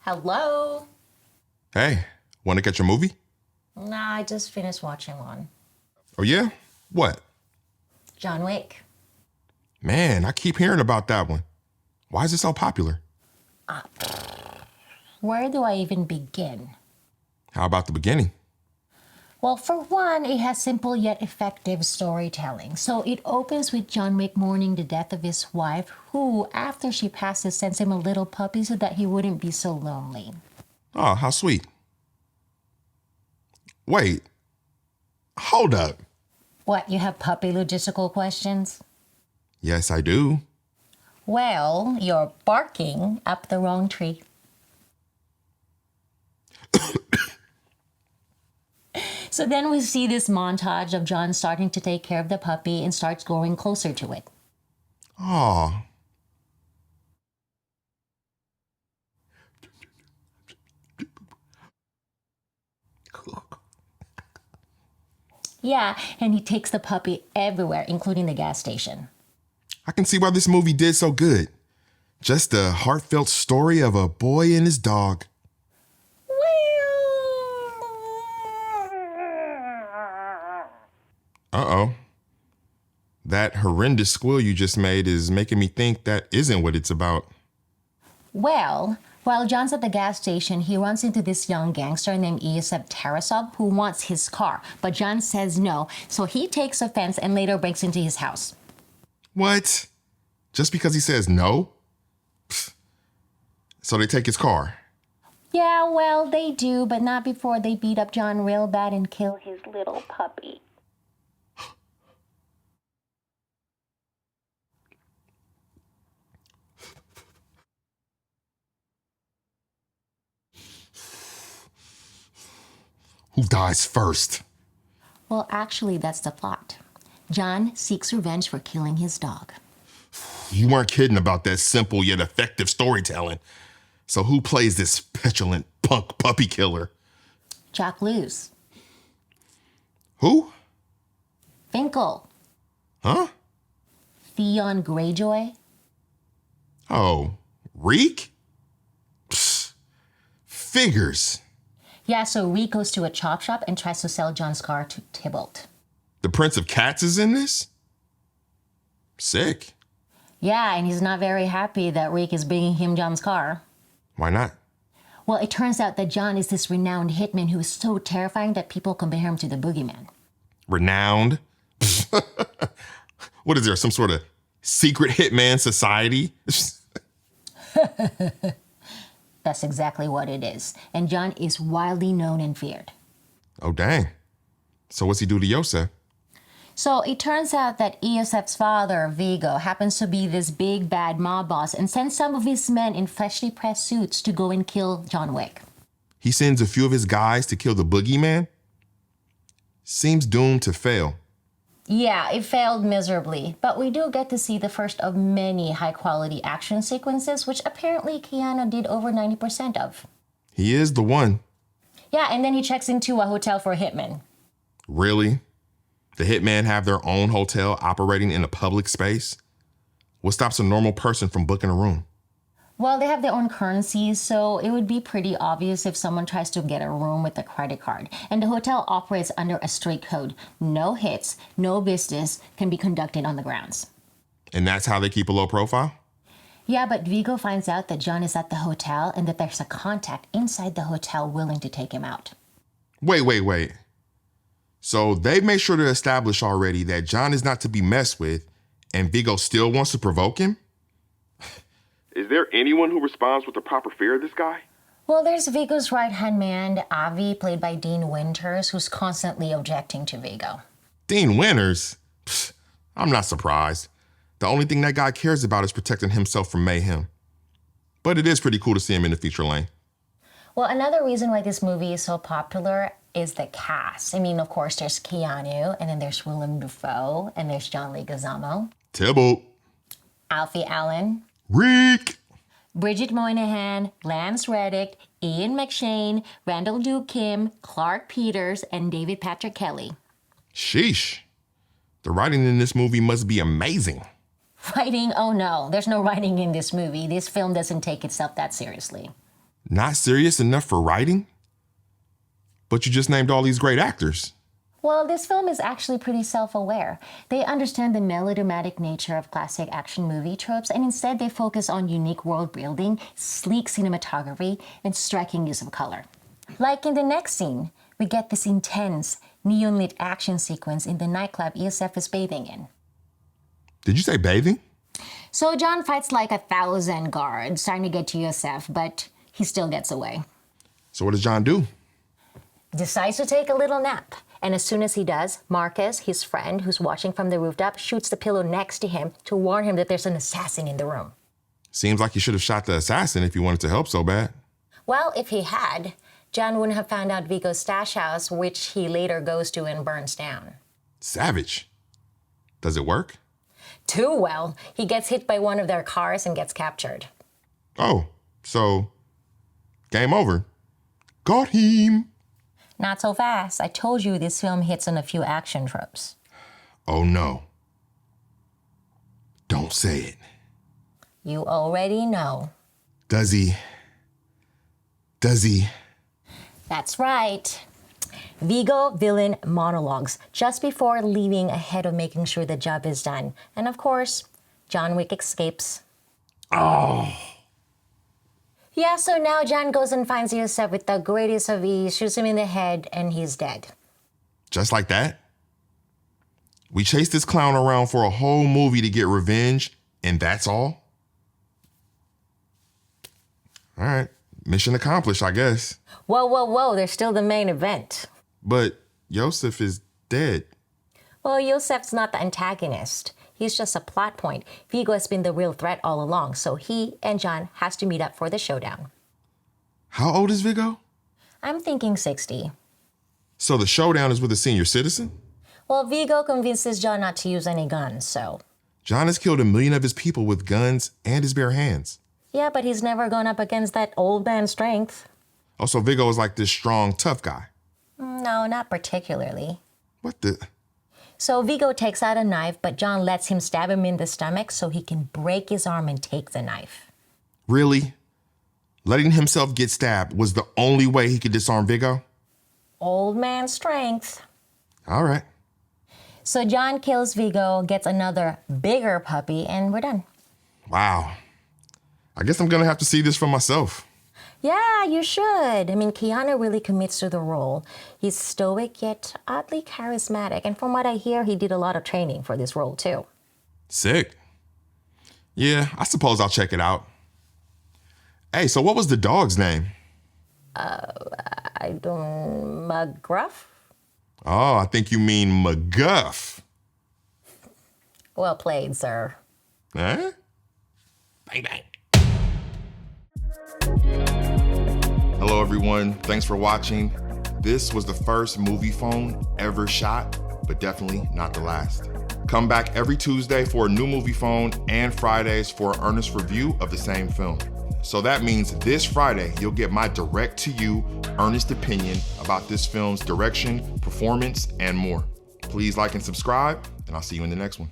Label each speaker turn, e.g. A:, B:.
A: Hello?
B: Hey, want to catch a movie?
A: Nah, I just finished watching one.
B: Oh, yeah? What?
A: John Wick.
B: Man, I keep hearing about that one. Why is it so popular?
A: Where do I even begin?
B: How about the beginning?
A: Well, for one, it has simple yet effective storytelling. So it opens with John Wick mourning the death of his wife, who, after she passes, sends him a little puppy so that he wouldn't be so lonely.
B: Oh, how sweet. Wait, hold up.
A: What, you have puppy logistical questions?
B: Yes, I do.
A: Well, you're barking up the wrong tree. So then we see this montage of John starting to take care of the puppy and starts growing closer to it.
B: Oh,
A: Yeah, and he takes the puppy everywhere, including the gas station.
B: I can see why this movie did so good. Just a heartfelt story of a boy and his dog. Uh-oh. That horrendous squeal you just made is making me think that isn't what it's about.
A: Well, while John's at the gas station, he runs into this young gangster named Yusef Tarasov who wants his car, but John says no, so he takes offense and later breaks into his house.
B: What? Just because he says no? Pfft. So they take his car.
A: Yeah, well, they do, but not before they beat up John real bad and kill his little puppy.
B: Who dies first?
A: Well, actually, that's the plot. John seeks revenge for killing his dog.
B: You weren't kidding about that simple yet effective storytelling. So who plays this petulant punk puppy killer?
A: Jack Lewis.
B: Who?
A: Finkel.
B: Huh?
A: Theon Greyjoy.
B: Oh, Reek? Psst. Figures.
A: Yeah, so Reek goes to a chop shop and tries to sell John's car to Tybalt.
B: The Prince of Cats is in this? Sick.
A: Yeah, and he's not very happy that Reek is bringing him John's car.
B: Why not?
A: Well, it turns out that John is this renowned hitman who is so terrifying that people compare him to the boogeyman.
B: Renowned? What is there, some sort of secret hitman society?
A: That's exactly what it is. And John is widely known and feared.
B: Oh, dang. So what's he do to Yosef?
A: So it turns out that Yosef's father, Vigo, happens to be this big bad mob boss and sends some of his men in freshly pressed suits to go and kill John Wick.
B: He sends a few of his guys to kill the boogeyman? Seems doomed to fail.
A: Yeah, it failed miserably, but we do get to see the first of many high-quality action sequences, which apparently Keanu did over 90% of.
B: He is the one.
A: Yeah, and then he checks into a hotel for a hitman.
B: Really? The hitman have their own hotel operating in a public space? What stops a normal person from booking a room?
A: Well, they have their own currencies, so it would be pretty obvious if someone tries to get a room with a credit card. And the hotel operates under a strict code. No hits, no business can be conducted on the grounds.
B: And that's how they keep a low profile?
A: Yeah, but Vigo finds out that John is at the hotel and that there's a contact inside the hotel willing to take him out.
B: Wait. So they've made sure to establish already that John is not to be messed with, and Vigo still wants to provoke him? Is there anyone who responds with the proper fear of this guy?
A: Well, there's Vigo's right-hand man, Avi, played by Dean Winters, who's constantly objecting to Vigo.
B: Dean Winters? Pfft, I'm not surprised. The only thing that guy cares about is protecting himself from mayhem. But it is pretty cool to see him in the feature lane.
A: Well, another reason why this movie is so popular is the cast. I mean, of course, there's Keanu, and then there's Willem Dafoe, and there's John Leguizamo.
B: Tybalt.
A: Alfie Allen.
B: Reek.
A: Bridget Moynihan, Lance Reddick, Ian McShane, Randall Duke Kim, Clark Peters, and David Patrick Kelly.
B: Sheesh. The writing in this movie must be amazing.
A: Writing? Oh no, there's no writing in this movie. This film doesn't take itself that seriously.
B: Not serious enough for writing? But you just named all these great actors.
A: Well, this film is actually pretty self-aware. They understand the melodramatic nature of classic action movie tropes, and instead they focus on unique world building, sleek cinematography, and striking use of color. Like in the next scene, we get this intense, neon-lit action sequence in the nightclub ESF is bathing in.
B: Did you say bathing?
A: So John fights like 1,000 guards trying to get to ESF, but he still gets away.
B: So what does John do?
A: Decides to take a little nap. And as soon as he does, Marcus, his friend who's watching from the rooftop, shoots the pillow next to him to warn him that there's an assassin in the room.
B: Seems like you should have shot the assassin if you wanted to help so bad.
A: Well, if he had, John wouldn't have found out Vigo's stash house, which he later goes to and burns down.
B: Savage. Does it work?
A: Too well. He gets hit by one of their cars and gets captured.
B: Oh, so game over. Got him.
A: Not so fast. I told you this film hits on a few action tropes.
B: Oh no. Don't say it.
A: You already know.
B: Does he? Does he?
A: That's right. Vigo villain monologues just before leaving ahead of making sure the job is done. And of course, John Wick escapes.
B: Oh.
A: Yeah, so now John goes and finds Yosef with the greatest of ease, shoots him in the head, and he's dead.
B: Just like that? We chased this clown around for a whole movie to get revenge, and that's all? All right, mission accomplished, I guess.
A: Whoa, whoa, whoa, there's still the main event.
B: But Yosef is dead.
A: Well, Yosef's not the antagonist. He's just a plot point. Vigo has been the real threat all along, so he and John has to meet up for the showdown.
B: How old is Vigo?
A: I'm thinking 60.
B: So the showdown is with a senior citizen?
A: Well, Vigo convinces John not to use any guns, so...
B: John has killed 1 million of his people with guns and his bare hands.
A: Yeah, but he's never gone up against that old man's strength.
B: Oh, so Vigo is like this strong, tough guy.
A: No, not particularly.
B: What the...
A: So Vigo takes out a knife, but John lets him stab him in the stomach so he can break his arm and take the knife.
B: Really? Letting himself get stabbed was the only way he could disarm Vigo?
A: Old man strength.
B: All right.
A: So John kills Vigo, gets another bigger puppy, and we're done.
B: Wow. I guess I'm gonna have to see this for myself.
A: Yeah, you should. I mean, Keanu really commits to the role. He's stoic yet oddly charismatic. And from what I hear, he did a lot of training for this role too.
B: Sick. Yeah, I suppose I'll check it out. Hey, so what was the dog's name?
A: I don't... McGruff?
B: Oh, I think you mean McGuff.
A: Well played, sir.
B: Huh? Bang, bang. Hello, everyone. Thanks for watching. This was the first movie phone ever shot, but definitely not the last. Come back every Tuesday for a new movie phone and Fridays for an earnest review of the same film. So that means this Friday, you'll get my direct-to-you, earnest opinion about this film's direction, performance, and more. Please like and subscribe, and I'll see you in the next one.